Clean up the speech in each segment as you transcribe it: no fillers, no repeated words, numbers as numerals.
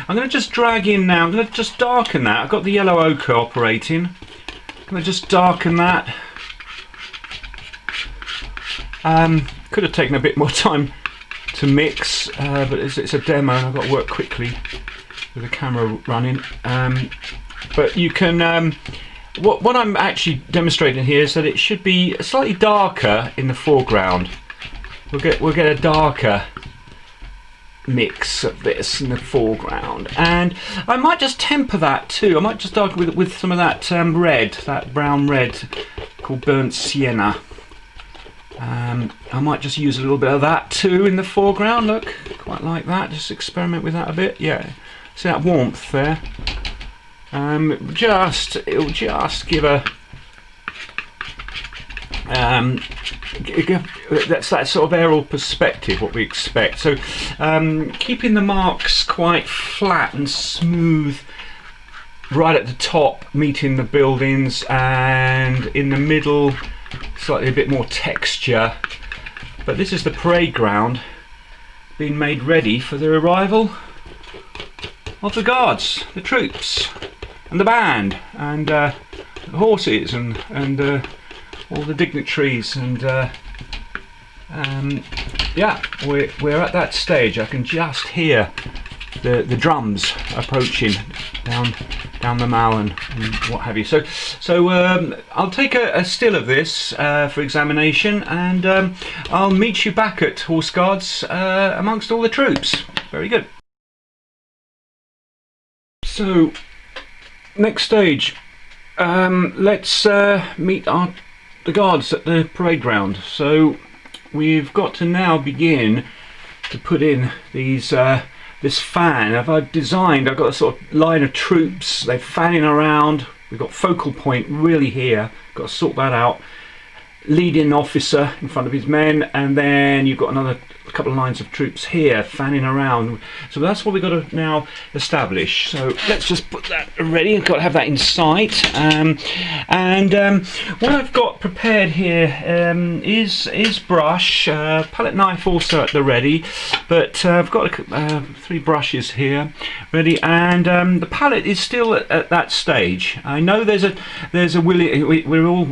I'm going to just drag in now. I'm going to just darken that. I've got the yellow ochre operating. I'm going to just darken that. Could have taken a bit more time to mix, but it's a demo and I've got to work quickly with the camera running. But you can, what I'm actually demonstrating here is that it should be slightly darker in the foreground. We'll get a darker mix of this in the foreground, and I might just temper that too. I might just darken with some of that red, that brown red called burnt sienna. I might just use a little bit of that too in the foreground. Look, quite like that. Just experiment with that a bit. Yeah, see that warmth there. It'll just give a that's that sort of aerial perspective, what we expect. So keeping the marks quite flat and smooth right at the top, meeting the buildings, and in the middle slightly a bit more texture. But this is the parade ground being made ready for the arrival of the guards, the troops, and the band, and the horses, and all the dignitaries, and yeah, we're at that stage. I can just hear the drums approaching down the mall and what have you. So I'll take a still of this for examination, and I'll meet you back at Horse Guards amongst all the troops. Very good. So next stage, let's meet the guards at the parade ground. So we've got to now begin to put in these this fan. I've designed, I've got a sort of line of troops, they're fanning around, we've got focal point really here, got to sort that out. Leading officer in front of his men, and then you've got another couple of lines of troops here fanning around. So that's what we've got to now establish. So let's just put that ready. I've got to have that in sight. What I've got prepared here is brush, palette knife also at the ready, but I've got 3 brushes here ready, and the palette is still at that stage. I know there's a we're all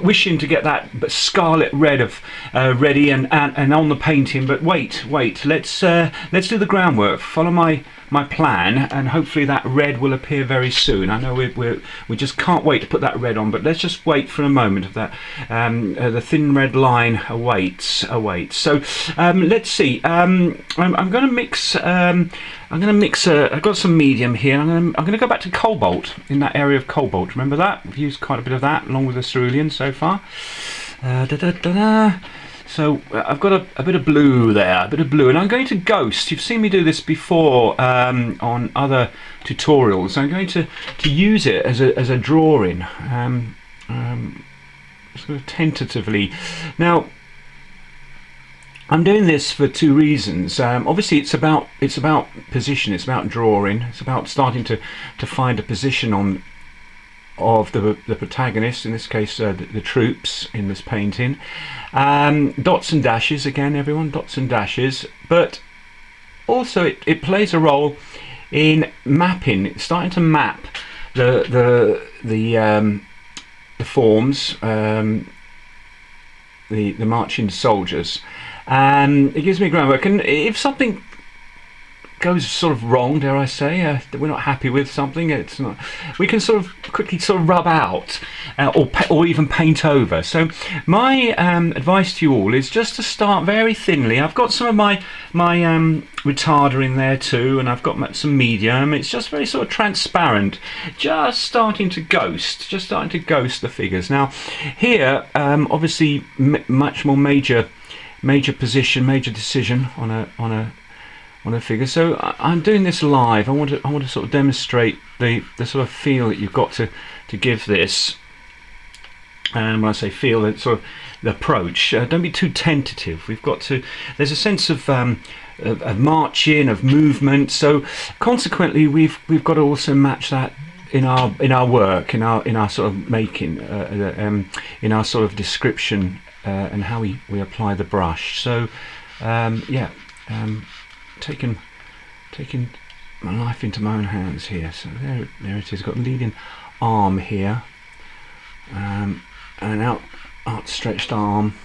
wishing to get that scarlet red of ready and on the painting, but wait, let's do the groundwork, follow my plan, and hopefully that red will appear very soon. I know we just can't wait to put that red on, but let's just wait for a moment of that. The thin red line awaits. So let's see. I'm going to mix. I've got some medium here. I'm going to go back to cobalt, in that area of cobalt. Remember that? We've used quite a bit of that along with the cerulean so far. So I've got a bit of blue there, and I'm going to ghost. You've seen me do this before on other tutorials. I'm going to use it as a drawing, sort of tentatively. Now, I'm doing this for 2 reasons. Obviously, it's about position. It's about drawing. It's about starting to find a position of the protagonist, in this case the troops in this painting. Dots and dashes again, everyone, dots and dashes. But also it plays a role in mapping. It's starting to map the forms, the marching soldiers. It gives me groundwork, and if something goes sort of wrong, dare I say, we're not happy with something, we can sort of quickly sort of rub out or even paint over. So my advice to you all is just to start very thinly. I've got some of my retarder in there too, and I've got some medium. It's just very sort of transparent, just starting to ghost the figures. Now here, obviously much more major position, major decision on a figure. So I'm doing this live. I want to sort of demonstrate the sort of feel that you've got to give this. And when I say feel, it's sort of the approach. Don't be too tentative. We've got to. There's a sense of marching, of movement. So consequently, we've got to also match that in our work, in our sort of making, in our sort of description, and how we apply the brush. So taking taking my life into my own hands here. So there it is. Got the leading arm here, and an outstretched arm,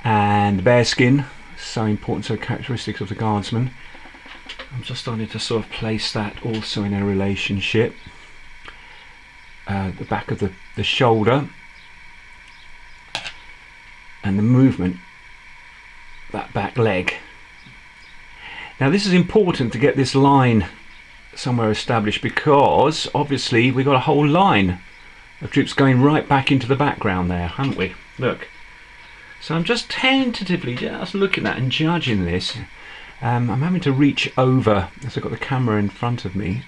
and the bearskin. So important to the characteristics of the guardsman. I'm just starting to sort of place that also in a relationship. The back of the shoulder, and the movement, that back leg. Now this is important to get this line somewhere established, because obviously we've got a whole line of troops going right back into the background there, haven't we? Look. So I'm just tentatively just looking at and judging this. I'm having to reach over as I've got the camera in front of me.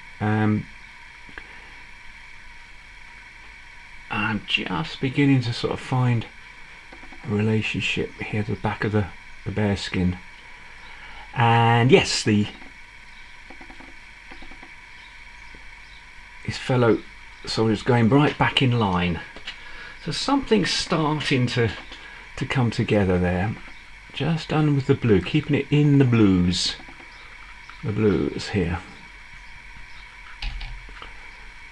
I'm just beginning to sort of find a relationship here to the back of the bearskin. And yes, his fellow soldiers going right back in line. So something's starting to come together there. Just done with the blue, keeping it in the blues. The blues here.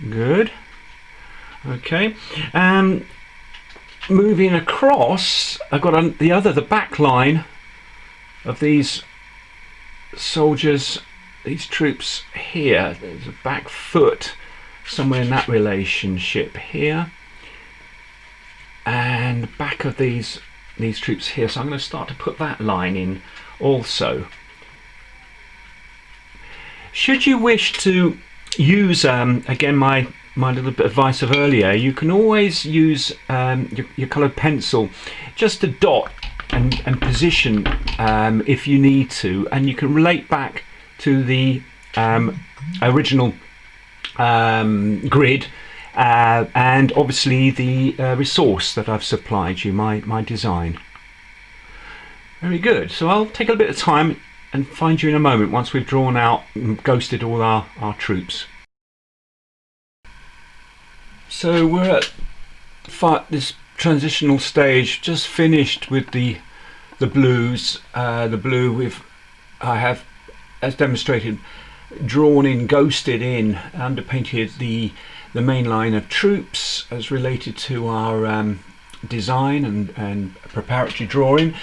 Good. Okay. Moving across, I've got the back line of these soldiers, these troops here. There's a back foot somewhere in that relationship here, and the back of these troops here. So I'm going to start to put that line in also. Should you wish to use again my little bit of advice of earlier, you can always use your coloured pencil just to dot and position if you need to, and you can relate back to the original grid and obviously the resource that I've supplied you, my design. Very good. So I'll take a bit of time and find you in a moment once we've drawn out and ghosted all our troops. So we're at this transitional stage, just finished with the blues. The blue I have, as demonstrated, drawn in, ghosted in, underpainted the main line of troops as related to our design and preparatory drawing.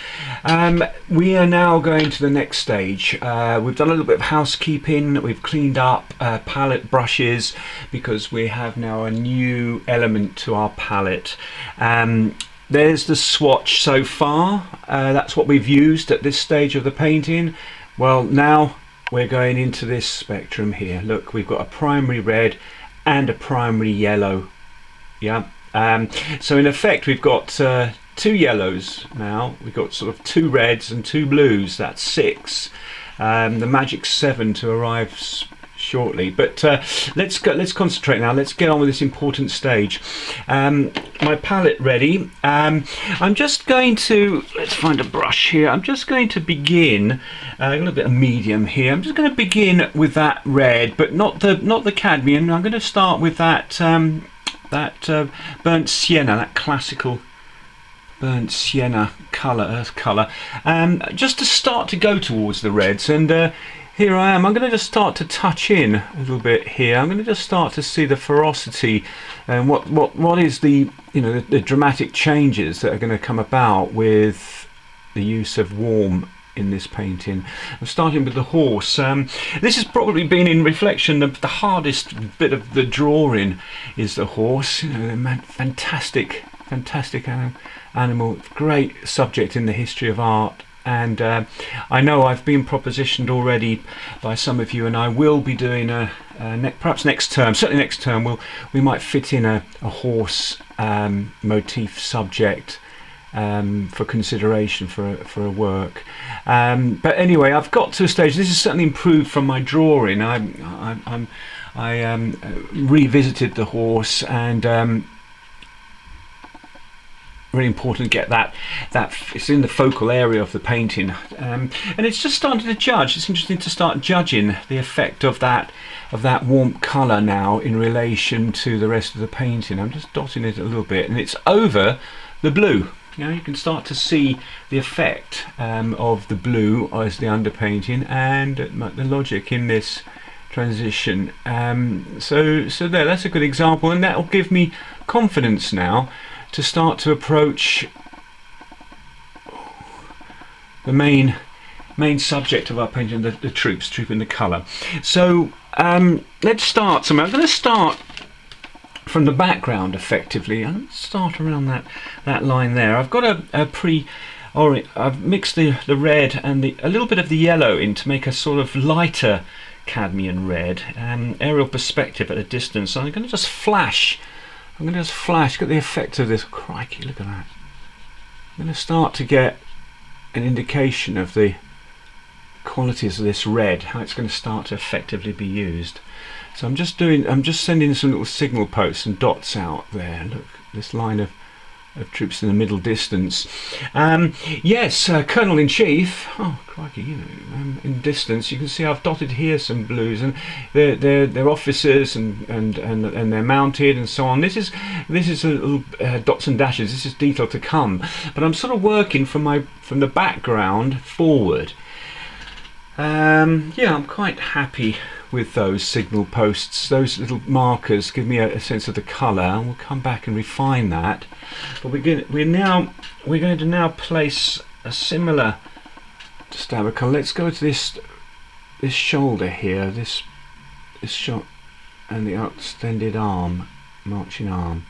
We are now going to the next stage. We've done a little bit of housekeeping. We've cleaned up palette brushes because we have now a new element to our palette. There's the swatch so far. That's what we've used at this stage of the painting. Well, now we're going into this spectrum here. Look, we've got a primary red and a primary yellow. Yeah. So in effect we've got two yellows now. We've got sort of two reds and two blues. That's 6. The magic 7 to arrive shortly. But let's concentrate now. Let's get on with this important stage. My palette ready. I'm just going to, let's find a brush here. I'm just going to begin a little bit of medium here. I'm just going to begin with that red, but not the cadmium. I'm going to start with that burnt sienna, that classical burnt sienna colour, earth colour, just to start to go towards the reds. And here I am. I'm going to just start to touch in a little bit here. I'm going to just start to see the ferocity and what is the the dramatic changes that are going to come about with the use of warm in this painting. I'm starting with the horse. This has probably been, in reflection, the hardest bit of the drawing is the horse. Fantastic animal, great subject in the history of art. And I know I've been propositioned already by some of you, and I will be doing perhaps next term, certainly next term, we might fit in a horse motif subject for consideration for a work. But anyway, I've got to a stage. This is certainly improved from my drawing. I revisited the horse, and really important to get that it's in the focal area of the painting, and it's just starting to judge. It's interesting to start judging the effect of that warm colour now in relation to the rest of the painting. I'm just dotting it a little bit, and it's over the blue. Now you can start to see the effect of the blue as the underpainting and the logic in this transition. So there, that's a good example, and that will give me confidence now to start to approach the main subject of our painting, the troop and the colour. So let's start somewhere. I'm going to start from the background effectively. I'll start around that line there. I've got I've mixed the red and a little bit of the yellow in to make a sort of lighter cadmium red, aerial perspective at a distance. So I'm going to just flash. Get the effect of this. Crikey, look at that. I'm going to start to get an indication of the qualities of this red, how it's going to start to effectively be used. So I'm just sending some little signal posts and dots out there. Look, this line of troops in the middle distance. Yes, Colonel in Chief. Oh crikey, in distance you can see I've dotted here some blues, and they're officers and they're mounted and so on. This is a little dots and dashes. This is detail to come, but I'm sort of working from the background forward. Yeah, I'm quite happy with those signal posts. Those little markers give me a sense of the colour, and we'll come back and refine that. But we're going to now place a similar stab of colour. Let's go to this shoulder here, this shot, and the extended arm, marching arm.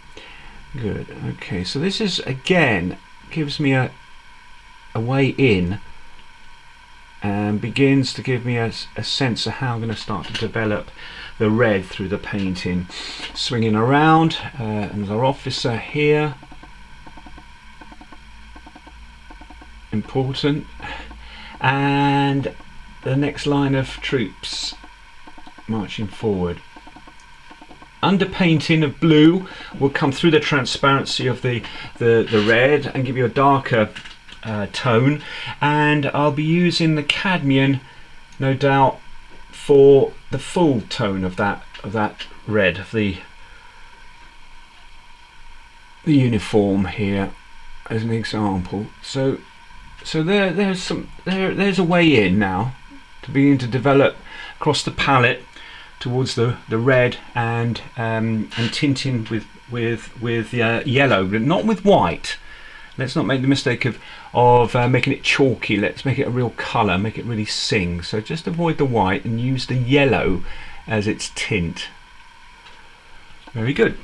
Good. Okay, so this is again gives me a way in, and begins to give me a sense of how I'm going to start to develop the red through the painting. Swinging around, and our officer here, important, and the next line of troops marching forward. Underpainting of blue will come through the transparency of the red and give you a darker tone, and I'll be using the cadmium, no doubt, for the full tone of that red of the uniform here as an example. So there's a way in now to begin to develop across the palette towards the red and tinting with yellow, but not with white. Let's not make the mistake of making it chalky. Let's make it a real colour, make it really sing. So just avoid the white and use the yellow as its tint. Very good.